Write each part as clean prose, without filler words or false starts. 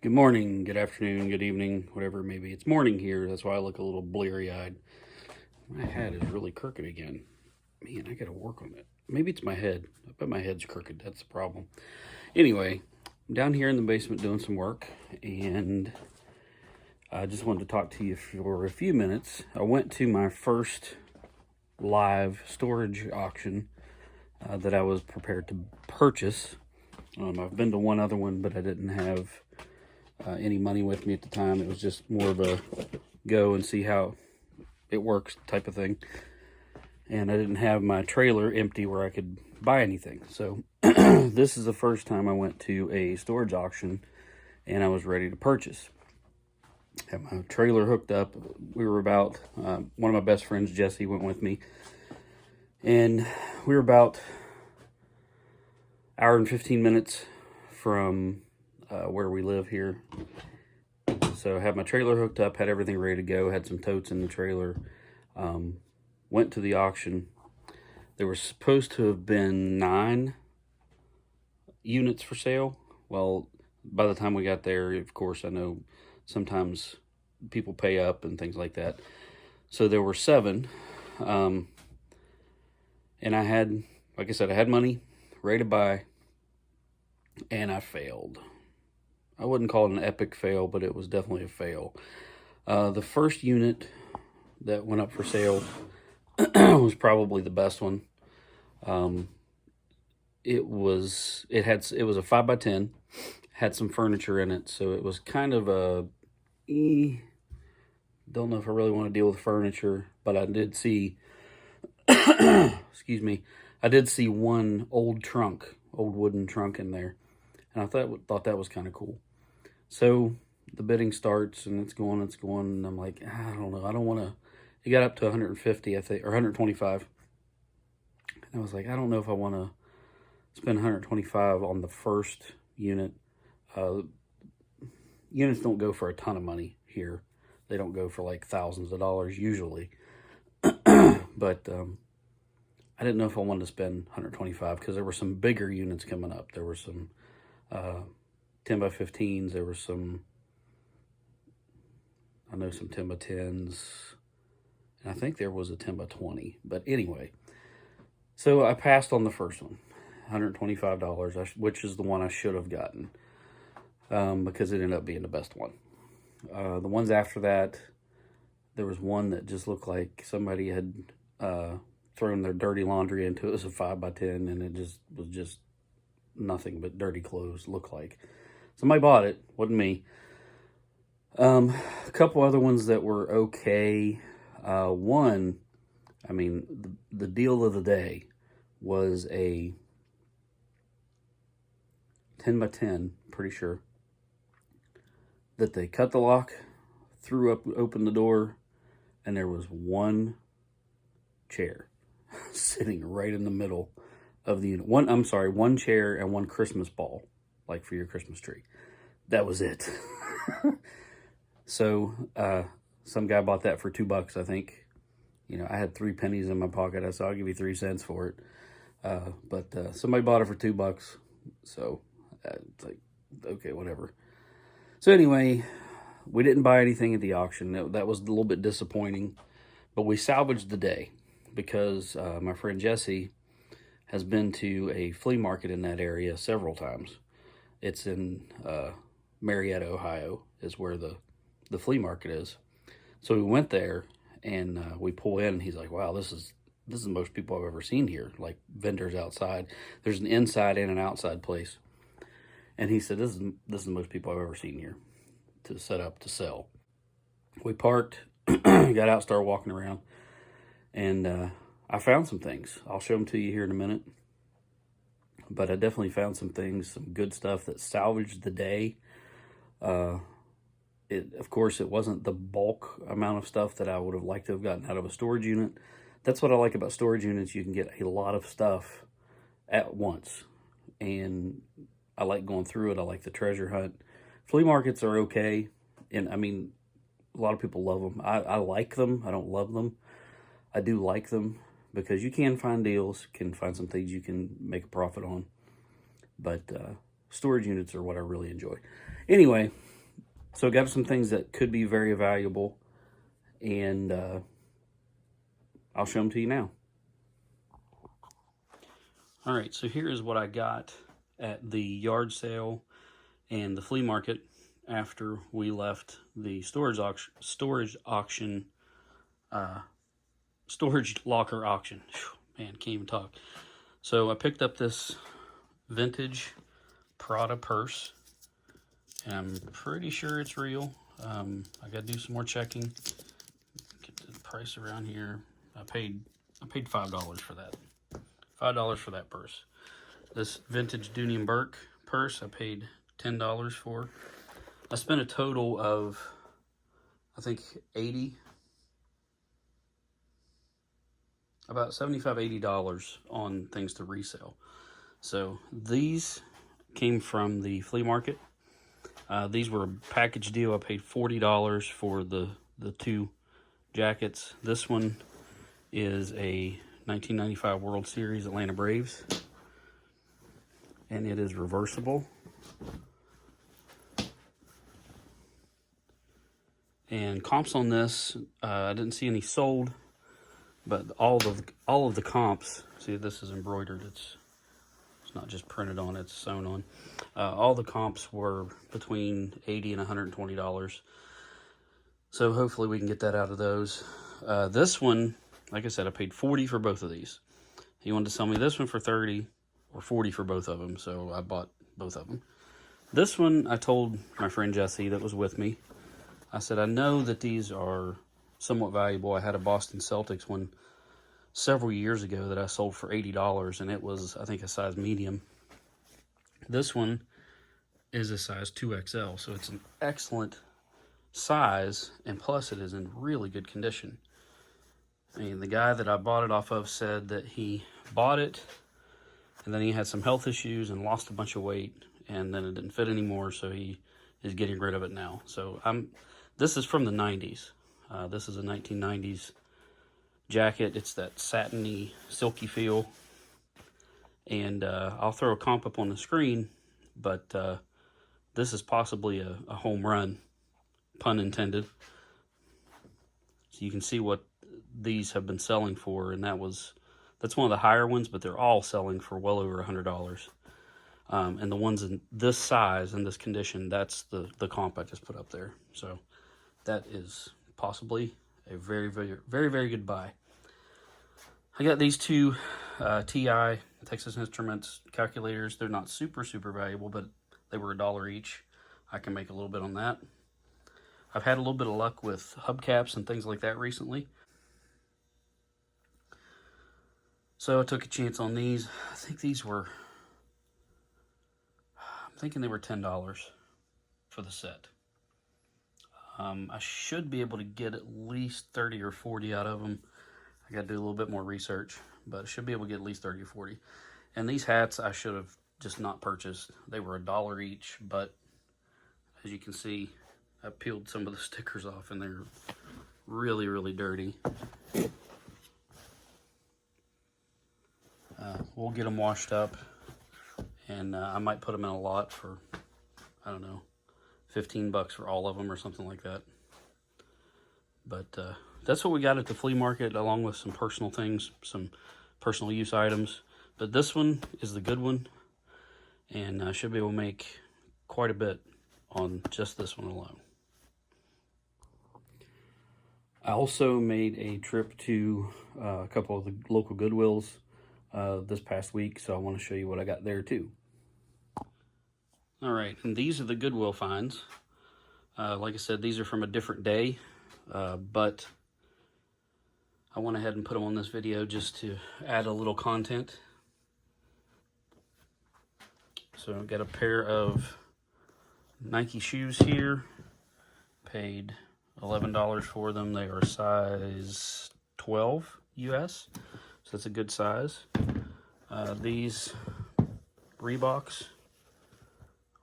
Good morning, good afternoon, good evening, whatever it may be. It's morning here. That's why I look a little bleary-eyed. My hat is really crooked again. Man, I gotta work on it. Maybe it's my head. I bet my head's crooked. That's the problem. Anyway, I'm down here in the basement doing some work, and I just wanted to talk to you for a few minutes. I went to my first live storage auction that I was prepared to purchase. I've been to one other one, but I didn't have any money with me at the time. It was just more of a go and see how it works type of thing. And I didn't have my trailer empty where I could buy anything. So this is the first time I went to a storage auction and I was ready to purchase. Had my trailer hooked up. We were about, one of my best friends, Jesse, went with me. And we were about an hour and 15 minutes from where we live here. So I had my trailer hooked up, had everything ready to go, had some totes in the trailer. Went to the auction. There were supposed to have been 9 units for sale. Well, by the time we got there, of course, I know sometimes people pay up and things like that. So there were 7. And I had, like I said, I had money ready to buy, and I failed. I wouldn't call it an epic fail, but it was definitely a fail. The first unit that went up for sale was probably the best one. It was a 5x10, had some furniture in it, so it was kind of a don't know if I really want to deal with furniture, but I did see excuse me, I did see one old wooden trunk in there, and I thought that was kind of cool. So the bidding starts and it's going, and I'm like, I don't know, I don't want to. It got up to 150, I think, or 125. And I was like, I don't know if I want to spend 125 on the first unit. Units don't go for a ton of money here. They don't go for like thousands of dollars usually. But I didn't know if I wanted to spend 125 because there were some bigger units coming up. There were some 10x15s. There were some, I know, some 10x10s. And I think there was a 10x20. But anyway, so I passed on the first one, $125, which is the one I should have gotten because it ended up being the best one. The ones after that, there was one that just looked like somebody had thrown their dirty laundry into it. It was a 5x10, and it just was just nothing but dirty clothes, looked like. Somebody bought it, wasn't me. A couple other ones that were okay. One, I mean, the deal of the day was a 10x10, pretty sure, that they cut the lock, opened the door, and there was one chair sitting right in the middle of the unit. One chair and one Christmas ball, like for your Christmas tree. That was it. So, some guy bought that for $2, I think. You know, I had 3 pennies in my pocket. I said, I'll give you 3 cents for it. But somebody bought it for $2. So, it's like, okay, whatever. So anyway, we didn't buy anything at the auction. That was a little bit disappointing. But we salvaged the day because my friend Jesse has been to a flea market in that area several times. It's in Marietta, Ohio, is where the flea market is. So we went there, and we pull in, and he's like, wow, this is the most people I've ever seen here, like vendors outside. There's an inside and an outside place. And he said, this is the most people I've ever seen here to set up to sell. We parked, got out, started walking around, and I found some things. I'll show them to you here in a minute. But I definitely found some things, some good stuff that salvaged the day. Of course, it wasn't the bulk amount of stuff that I would have liked to have gotten out of a storage unit. That's what I like about storage units. You can get a lot of stuff at once. And I like going through it. I like the treasure hunt. Flea markets are okay. And I mean, a lot of people love them. I like them. I don't love them. I do like them because you can find deals, can find some things you can make a profit on. But storage units are what I really enjoy. Anyway, so I got some things that could be very valuable, and I'll show them to you now. All right, so here is what I got at the yard sale and the flea market after we left the storage locker auction. Whew, man, can't even talk. So I picked up this vintage Prada purse, and I'm pretty sure it's real. I gotta do some more checking. Get the price around here. I paid $5 for that. $5 for that purse. This vintage Dooney and Burke purse I paid $10 for. I spent a total of, I think, about $75, $80 on things to resell. So these came from the flea market. These were a package deal. I paid $40 for the two jackets. This one is a 1995 World Series Atlanta Braves, and it is reversible. And comps on this, I didn't see any sold, but all of the comps. See, this is embroidered. It's not just printed on; it's sewn on. All the comps were between $80 and $120. So hopefully we can get that out of those. This one, like I said, I paid $40 for both of these. He wanted to sell me this one for $30 or $40 for both of them, so I bought both of them. This one, I told my friend Jesse that was with me, I said, I know that these are somewhat valuable. I had a Boston Celtics one several years ago that I sold for $80, and it was, I think, a size medium. This one is a size 2XL, so it's an excellent size, and plus it is in really good condition. I mean, the guy that I bought it off of said that he bought it, and then he had some health issues and lost a bunch of weight, and then it didn't fit anymore, so he is getting rid of it now. So this is from the 90s. This is a 1990s jacket. It's that satiny, silky feel. And I'll throw a comp up on the screen, but this is possibly a home run, pun intended. So you can see what these have been selling for, and that's one of the higher ones, but they're all selling for well over $100. And the ones in this size and this condition, that's the comp I just put up there. So that is possibly a very, very, very, very good buy. I got these two TI, Texas Instruments calculators. They're not super, super valuable, but they were $1 each. I can make a little bit on that. I've had a little bit of luck with hubcaps and things like that recently. So I took a chance on these. I think these were, I'm thinking they were $10 for the set. I should be able to get at least 30 or 40 out of them. I got to do a little bit more research, but I should be able to get at least 30 or 40. And these hats I should have just not purchased. They were $1 each, but as you can see, I peeled some of the stickers off and they're really, really dirty. We'll get them washed up, and I might put them in a lot for, I don't know, $15 for all of them or something like that. But that's what we got at the flea market, along with some personal things, some personal use items. But this one is the good one, and I should be able to make quite a bit on just this one alone. I also made a trip to a couple of the local Goodwills this past week, so I want to show you what I got there too. All right, and these are the Goodwill finds. Like I said, these are from a different day, but I went ahead and put them on this video just to add a little content. So I've got a pair of Nike shoes here. Paid $11 for them. They are size 12 US, so that's a good size. These Reeboks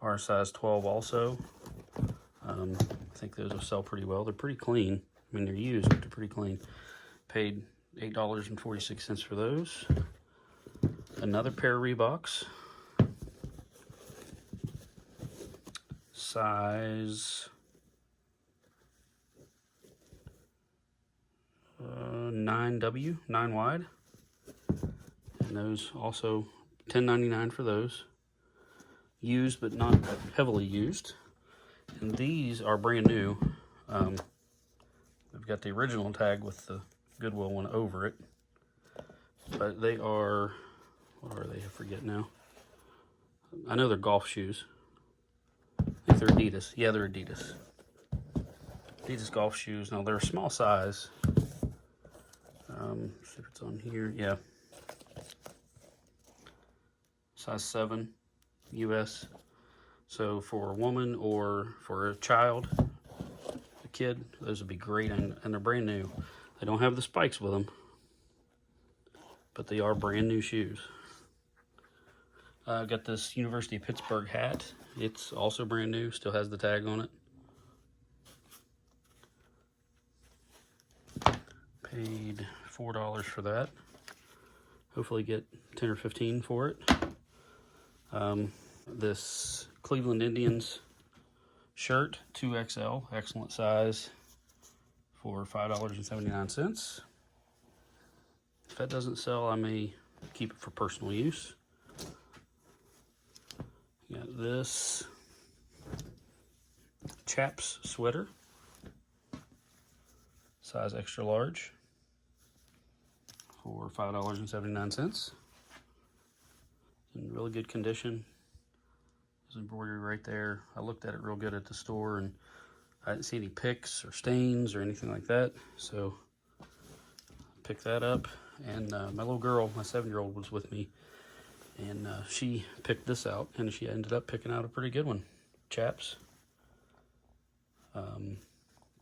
are size 12 also. I think those will sell pretty well. They're pretty clean. I mean, they're used, but they're pretty clean. Paid $8.46 for those. Another pair of Reeboks. size 9W, 9 wide. And those also $10.99 for those. Used, but not heavily used. And these are brand new. They've got the original tag with the Goodwill one over it. But they are, what are they? I forget now. I know they're golf shoes. I think they're Adidas. Yeah, they're Adidas. Adidas golf shoes. Now, they're a small size. See if it's on here. Yeah. Size 7 US. So for a woman or for a child, a kid, those would be great, and they're brand new. They don't have the spikes with them, but they are brand new shoes. Got this University of Pittsburgh hat. It's also brand new, still has the tag on it. Paid $4 for that. Hopefully get 10 or 15 for it. This Cleveland Indians shirt, 2XL, excellent size, for $5.79. If that doesn't sell, I may keep it for personal use. Got this Chaps sweater, size extra large, for $5.79. In really good condition. There's embroidery right there. I looked at it real good at the store, and I didn't see any picks or stains or anything like that. So picked that up, and my little girl, my 7-year-old, was with me, and she picked this out, and she ended up picking out a pretty good one. Chaps,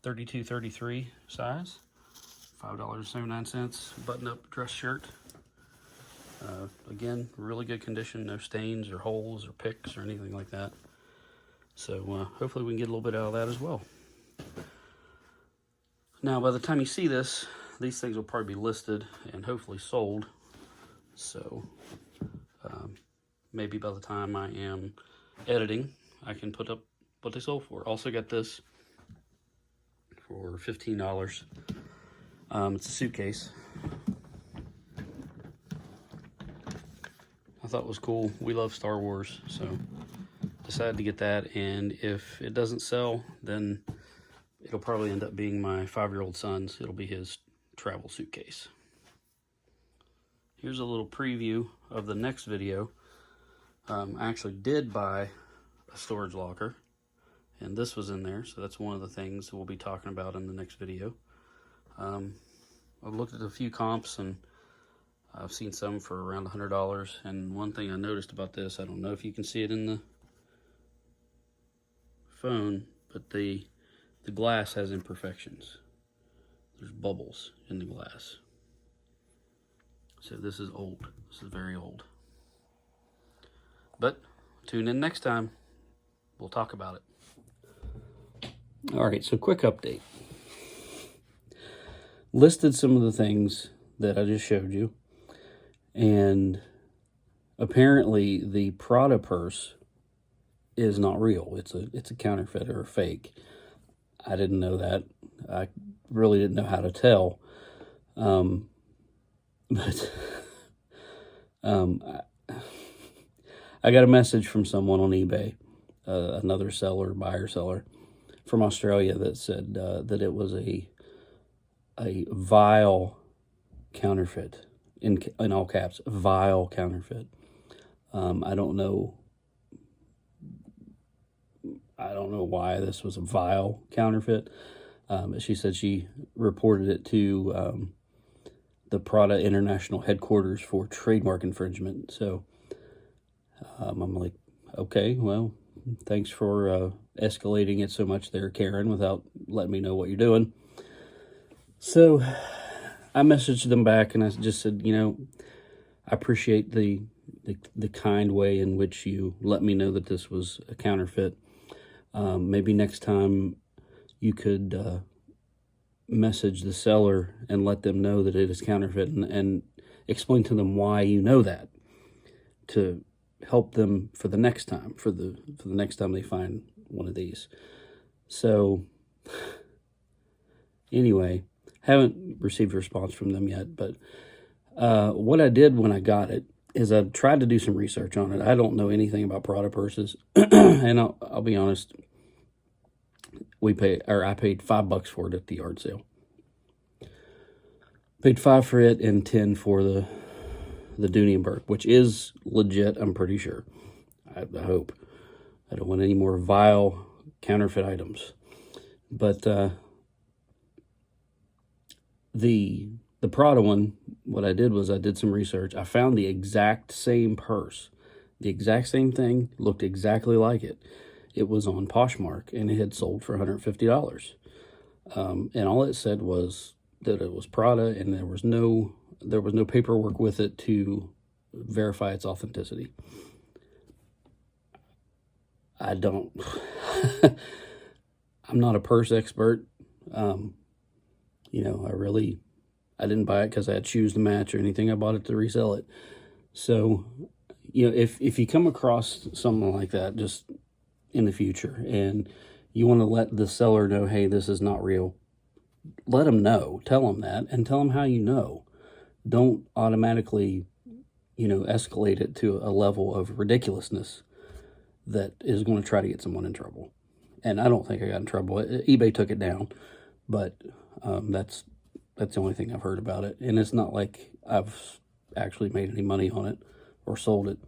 32-33 size, $5.79, button-up dress shirt. Again, really good condition, no stains or holes or picks or anything like that. So hopefully we can get a little bit out of that as well. Now, by the time you see this, these things will probably be listed and hopefully sold. So maybe by the time I am editing, I can put up what they sold for. Also got this for $15. It's a suitcase. I thought it was cool. We love Star Wars, so decided to get that. And if it doesn't sell, then it'll probably end up being my 5-year-old son's. It'll be his travel suitcase. Here's a little preview of the next video. I actually did buy a storage locker, and this was in there, so that's one of the things we'll be talking about in the next video. I've looked at a few comps, and I've seen some for around $100, and one thing I noticed about this, I don't know if you can see it in the phone, but the glass has imperfections. There's bubbles in the glass. So this is old. This is very old. But tune in next time. We'll talk about it. All right, so quick update. Listed some of the things that I just showed you. And apparently the Prada purse is not real. It's a counterfeit or a fake. I didn't know that. I really didn't know how to tell. But I got a message from someone on eBay, another buyer-seller from Australia, that said that it was a vile counterfeit. In all caps, vile counterfeit. I don't know why this was a vile counterfeit. She said she reported it to the Prada International Headquarters for trademark infringement. So I'm like, okay, well, thanks for escalating it so much there, Karen, without letting me know what you're doing. So I messaged them back, and I just said, I appreciate the kind way in which you let me know that this was a counterfeit. Maybe next time you could message the seller and let them know that it is counterfeit, and explain to them why you know that, to help them for the next time, for the next time they find one of these. So anyway, haven't received a response from them yet, but what I did when I got it is I tried to do some research on it. I don't know anything about Prada purses, and I'll be honest, I paid $5 for it at the yard sale. Paid $5 for it and $10 for the Dooney and Burke, which is legit, I'm pretty sure. I hope. I don't want any more vile counterfeit items. But the Prada one, what I did was I did some research. I found the exact same purse. The exact same thing, looked exactly like it. It was on Poshmark, and it had sold for $150. And all it said was that it was Prada, and there was no paperwork with it to verify its authenticity. I'm not a purse expert. I didn't buy it because I had shoes to match or anything. I bought it to resell it. So, if you come across something like that, just in the future, and you want to let the seller know, hey, this is not real, let them know. Tell them that, and tell them how you know. Don't automatically, escalate it to a level of ridiculousness that is going to try to get someone in trouble. And I don't think I got in trouble. eBay took it down, but that's the only thing I've heard about it. And it's not like I've actually made any money on it or sold it.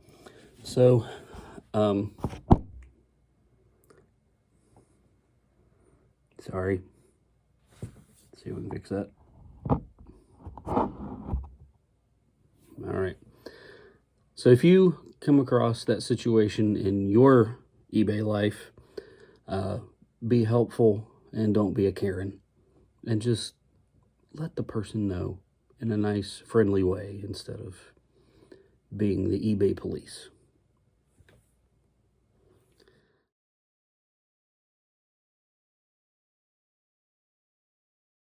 So, sorry. Let's see if we can fix that. All right. So if you come across that situation in your eBay life, be helpful and don't be a Karen. And just let the person know in a nice, friendly way instead of being the eBay police.